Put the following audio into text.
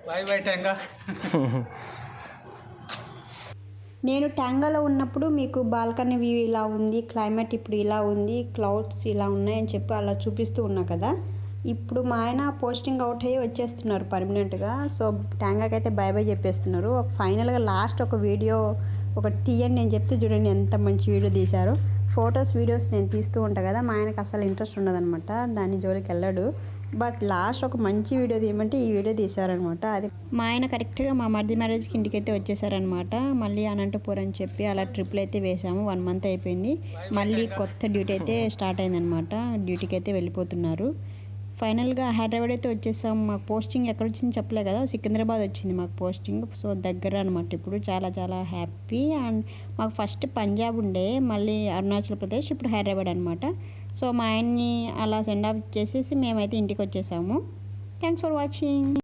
Bye bye టెంగా. నేను ట్యాంగాలో ఉన్నప్పుడు మీకు బాల్కనీ వ్యూ ఇలా ఉంది, క్లైమేట్ ఇప్పుడు ఇలా ఉంది, క్లౌడ్స్ ఇలా ఉన్నాయని చెప్పి అలా చూపిస్తూ ఉన్నా కదా. ఇప్పుడు మా ఆయన పోస్టింగ్ అవుట్ అయ్యి వచ్చేస్తున్నారు పర్మనెంట్గా. సో ట్యాంగాకి అయితే బై బై చెప్పేస్తున్నారు. ఫైనల్గా లాస్ట్ ఒక వీడియో ఒకటి తీయండి నేను చెప్తే చూడండి ఎంత మంచి వీడియో తీశారో. ఫొటోస్ వీడియోస్ నేను తీస్తూ ఉంటాను కదా, మా ఆయనకు అసలు ఇంట్రెస్ట్ ఉండదన్నమాట, దాని జోలికి వెళ్ళాడు. బట్ లాస్ట్ ఒక మంచి వీడియో తీయమంటే ఈ వీడియో తీశారనమాట. అది మా ఆయన కరెక్ట్గా మా మరిది మ్యారేజ్కి ఇంటికైతే వచ్చేసారనమాట. మళ్ళీ అనంతపురం అని చెప్పి అలా ట్రిప్లు అయితే వేసాము. 1 మంత్ అయిపోయింది. మళ్ళీ కొత్త డ్యూటీ అయితే స్టార్ట్ అయిందనమాట. డ్యూటీకి అయితే వెళ్ళిపోతున్నారు. ఫైనల్గా హైదరాబాద్ అయితే వచ్చేసాం. మాకు పోస్టింగ్ ఎక్కడ వచ్చింది చెప్పలే కదా, సికింద్రాబాద్ వచ్చింది మాకు పోస్టింగ్. సో దగ్గర అనమాట. ఇప్పుడు చాలా చాలా హ్యాపీ. అండ్ మాకు ఫస్ట్ పంజాబ్ ఉండే, మళ్ళీ అరుణాచల్ ప్రదేశ్, ఇప్పుడు హైదరాబాద్ అనమాట. సో మా ఆయన్ని అలా సెండ్ ఆఫ్ చేసేసి మేమైతే ఇంటికి వచ్చేసాము. Thanks for watching.